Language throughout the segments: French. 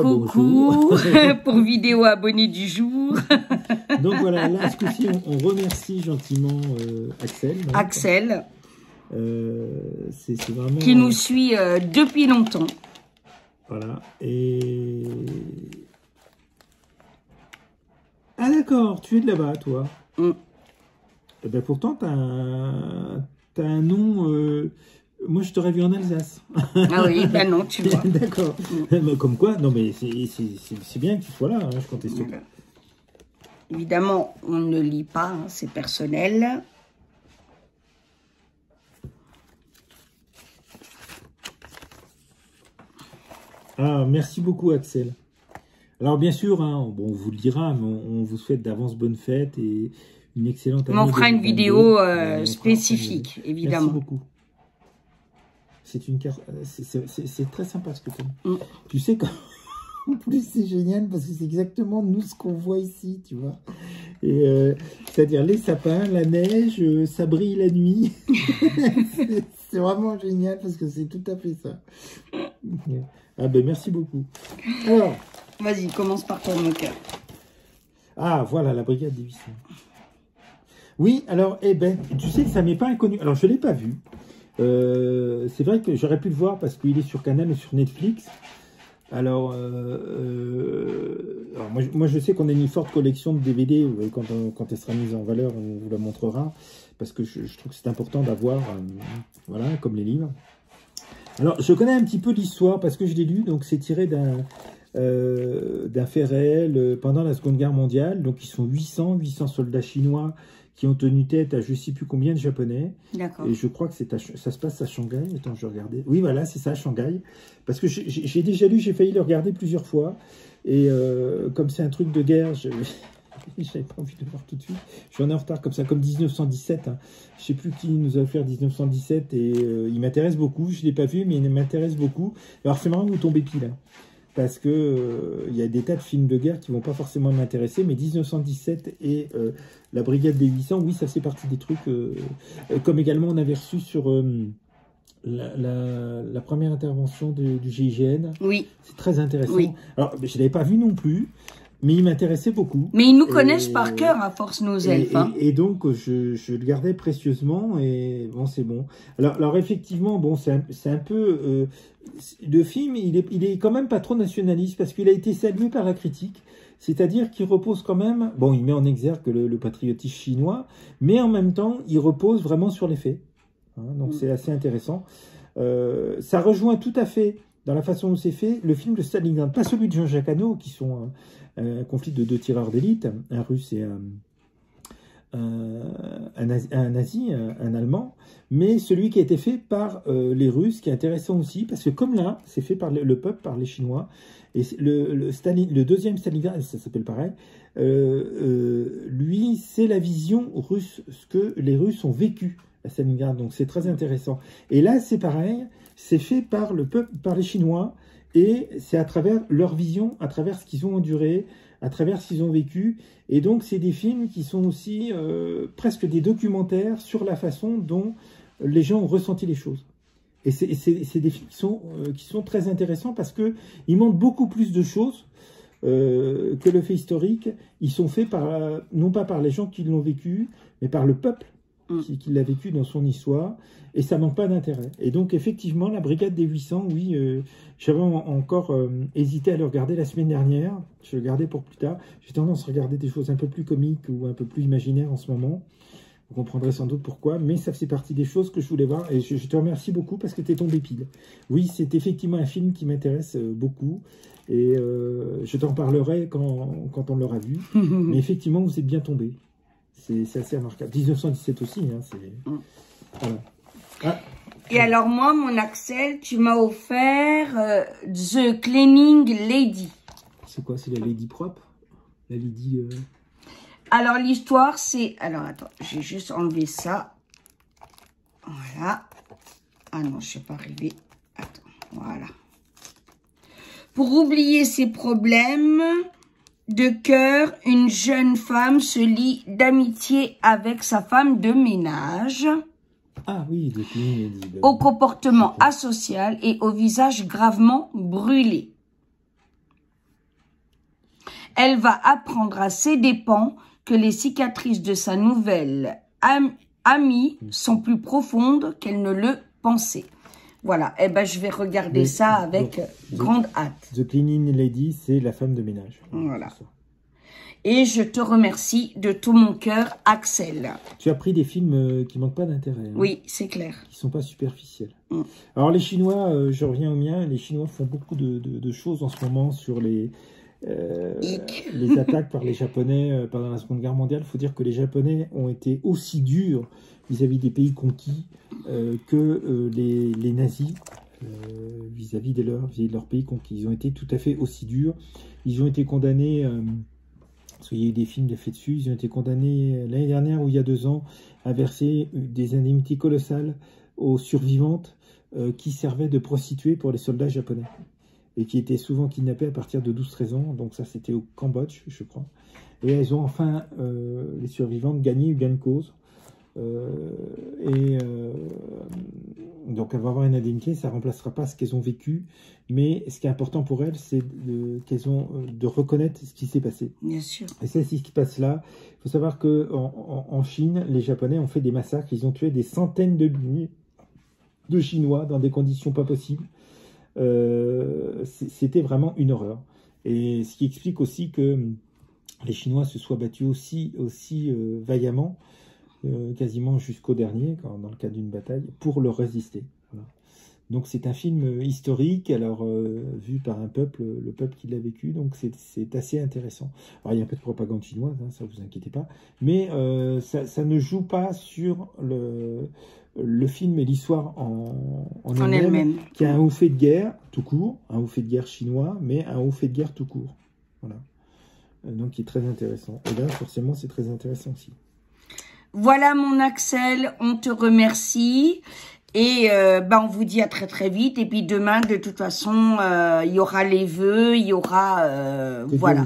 Coucou pour vidéo abonnée du jour. Donc voilà, là, ce coup-ci, on remercie gentiment Axel. Donc, Axel. C'est vraiment... Qui nous suit depuis longtemps. Voilà, et... Ah d'accord, tu es de là-bas, toi. Eh ben, pourtant, t'as un nom... Moi, je t'aurais vu en Alsace. Ah oui, ben non, tu vois. D'accord. Comme quoi, non mais c'est bien que tu sois là, hein, je comptais sur toi. Évidemment, on ne lit pas, hein, c'est personnel. Ah, merci beaucoup Axel. Alors bien sûr, hein, bon, on vous le dira, mais on vous souhaite d'avance bonne fête et une excellente année. On fera une vidéo spécifique, évidemment. Merci beaucoup. C'est très sympa ce que tu as. Tu sais qu'en plus c'est génial parce que c'est exactement nous ce qu'on voit ici, tu vois. C'est-à-dire les sapins, la neige, ça brille la nuit. C'est vraiment génial parce que c'est tout à fait ça. Ah ben merci beaucoup. Alors, vas-y, commence par ton cœur. Ah voilà, la brigade des 800. Oui, alors, eh ben, tu sais que ça m'est pas inconnu. Alors je l'ai pas vu. C'est vrai que j'aurais pu le voir parce qu'il est sur Canal ou sur Netflix. Alors, moi je sais qu'on a une forte collection de DVD. Quand elle sera mise en valeur, on vous la montrera. Parce que je trouve que c'est important d'avoir, voilà, comme les livres. Alors, je connais un petit peu l'histoire parce que je l'ai lu. Donc, c'est tiré d'un fait réel pendant la Seconde Guerre mondiale. Donc, ils sont 800 soldats chinois qui ont tenu tête à je ne sais plus combien de Japonais. D'accord. Et je crois que ça se passe à Shanghai. Attends, je regardais. Oui, voilà, c'est ça, Shanghai. Parce que j'ai déjà lu, j'ai failli le regarder plusieurs fois. Et comme c'est un truc de guerre, j'avais pas envie de le voir tout de suite. Je suis en retard comme ça, comme 1917. Hein. Je ne sais plus qui nous a offert 1917. Et il m'intéresse beaucoup. Je ne l'ai pas vu, mais il m'intéresse beaucoup. Alors, c'est marrant que vous tombez pile. Hein. Parce que il y a des tas de films de guerre qui vont pas forcément m'intéresser, mais 1917 et la Brigade des 800, oui, ça fait partie des trucs, comme également on avait reçu sur la première intervention du GIGN. Oui. C'est très intéressant. Oui. Alors, je ne l'avais pas vu non plus, mais il m'intéressait beaucoup. Mais ils nous connaissent par cœur, à force, nos elfes. Et donc, je le gardais précieusement, et bon, c'est bon. Alors effectivement, bon, c'est un peu... le film, il est quand même pas trop nationaliste, parce qu'il a été salué par la critique. C'est-à-dire qu'il repose quand même... Bon, il met en exergue le patriotisme chinois, mais en même temps, il repose vraiment sur les faits. Hein, donc, c'est assez intéressant. Ça rejoint tout à fait, dans la façon dont c'est fait, le film de Stalingrad. Pas celui de Jean-Jacques Hano, qui sont... un conflit de deux tireurs d'élite, un russe et un nazi, un allemand, mais celui qui a été fait par les Russes, qui est intéressant aussi, parce que comme là, c'est fait par le peuple, par les Chinois, et le deuxième Stalingrad, ça s'appelle pareil, lui, c'est la vision russe, ce que les Russes ont vécu à Stalingrad, donc c'est très intéressant. Et là, c'est pareil, c'est fait par le peuple, par les Chinois, et c'est à travers leur vision, à travers ce qu'ils ont enduré, à travers ce qu'ils ont vécu. Et donc, c'est des films qui sont aussi presque des documentaires sur la façon dont les gens ont ressenti les choses. Et c'est des films qui sont très intéressants parce qu'ils montrent beaucoup plus de choses que le fait historique. Ils sont faits non pas par les gens qui l'ont vécu, mais par le peuple qui l'a vécu dans son histoire, et ça manque pas d'intérêt. Et donc, effectivement, la Brigade des 800, oui, j'avais encore hésité à le regarder la semaine dernière, je le gardais pour plus tard. J'ai tendance à regarder des choses un peu plus comiques ou un peu plus imaginaires en ce moment. Vous comprendrez sans doute pourquoi, mais ça fait partie des choses que je voulais voir, et je te remercie beaucoup parce que tu es tombé pile. Oui, c'est effectivement un film qui m'intéresse beaucoup, et je t'en parlerai quand on l'aura vu, mais effectivement, vous êtes bien tombé. C'est assez remarquable. 1917 aussi, hein, c'est... Voilà. Ah. Et alors moi, mon Axel, tu m'as offert The Cleaning Lady. C'est quoi? C'est la Lady propre? La Lady... Alors l'histoire, c'est... Alors attends, j'ai juste enlevé ça. Voilà. Ah non, je ne suis pas arrivée. Attends, voilà. Pour oublier ses problèmes de cœur, une jeune femme se lie d'amitié avec sa femme de ménage. Ah oui, The Cleaning Lady. Au comportement asocial et au visage gravement brûlé. Elle va apprendre à ses dépens que les cicatrices de sa nouvelle amie sont plus profondes qu'elle ne le pensait. Voilà, eh ben, je vais regarder ça avec grande hâte. The Cleaning Lady, c'est la femme de ménage. Voilà. Et je te remercie de tout mon cœur, Axel. Tu as pris des films qui manquent pas d'intérêt. Hein, oui, c'est clair. Qui sont pas superficiels. Alors les Chinois, je reviens au mien, les Chinois font beaucoup de choses en ce moment sur les attaques par les Japonais pendant la Seconde Guerre mondiale. Il faut dire que les Japonais ont été aussi durs vis-à-vis des pays conquis que les nazis vis-à-vis de leur pays conquis. Ils ont été tout à fait aussi durs. Ils ont été condamnés, parce qu'il y a eu des films de faits dessus, ils ont été condamnés l'année dernière ou il y a 2 ans à verser des indemnités colossales aux survivantes qui servaient de prostituées pour les soldats japonais. Et qui étaient souvent kidnappés à partir de 12-13 ans. Donc ça, c'était au Cambodge, je crois. Et elles ont enfin, les survivantes, gagné une gain de cause. Donc elles vont avoir une indemnité, ça ne remplacera pas ce qu'elles ont vécu. Mais ce qui est important pour elles, c'est qu'elles ont de reconnaître ce qui s'est passé. Bien sûr. Et c'est ce qui se passe là. Il faut savoir qu'en Chine, les Japonais ont fait des massacres. Ils ont tué des centaines de milliers de Chinois dans des conditions pas possibles. C'était vraiment une horreur. Et ce qui explique aussi que les Chinois se soient battus aussi vaillamment, quasiment jusqu'au dernier, dans le cas d'une bataille, pour leur résister. Voilà. Donc c'est un film historique, alors vu par un peuple, le peuple qui l'a vécu, donc c'est assez intéressant. Alors il y a un peu de propagande chinoise, hein, ça vous inquiétez pas, mais ça ne joue pas sur le film et l'histoire en elle-même, qui a un haut fait de guerre tout court, un haut fait de guerre chinois, mais un haut fait de guerre tout court. Voilà. Donc qui est très intéressant. Et là, forcément, c'est très intéressant aussi. Voilà mon Axel, on te remercie. Et on vous dit à très très vite. Et puis demain, de toute façon, il y aura les vœux, il y aura... voilà.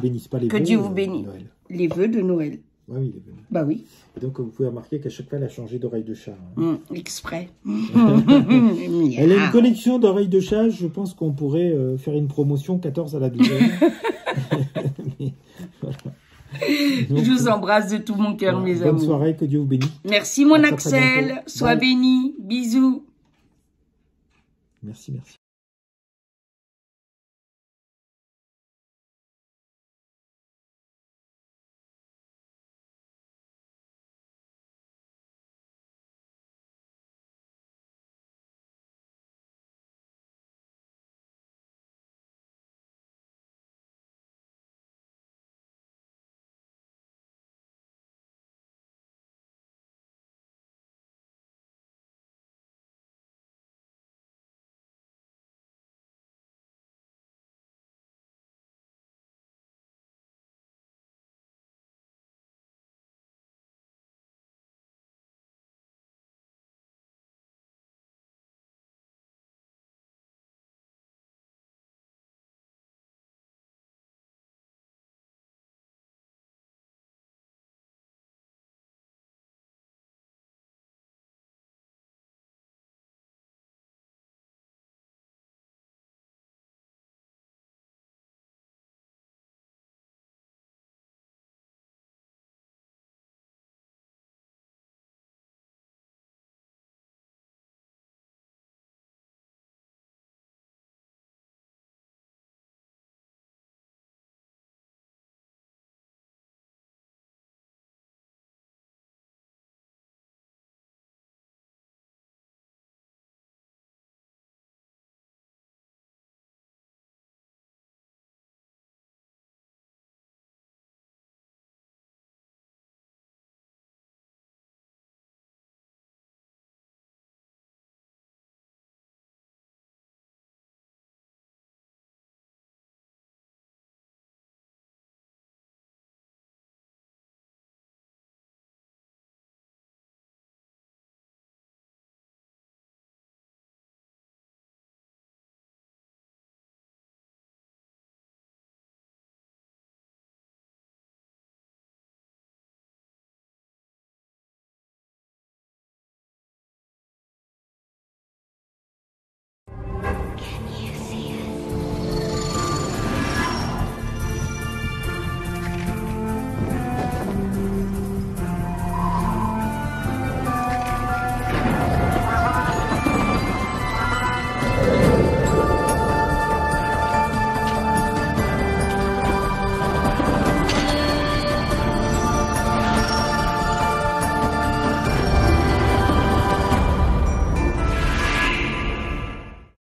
Que Dieu vous bénisse. Les vœux de Noël. Ah oui, les vœux. Bah oui. Et donc, vous pouvez remarquer qu'à chaque fois, elle a changé d'oreille de chat. Hein. Exprès. Elle a une collection d'oreilles de chat. Je pense qu'on pourrait faire une promotion 14 à la douzaine. Mais, voilà. Donc, je vous embrasse de tout mon cœur, mes amours. Bonne soirée, que Dieu vous bénisse. Merci mon Axel. Sois béni. Bisous. Merci, merci.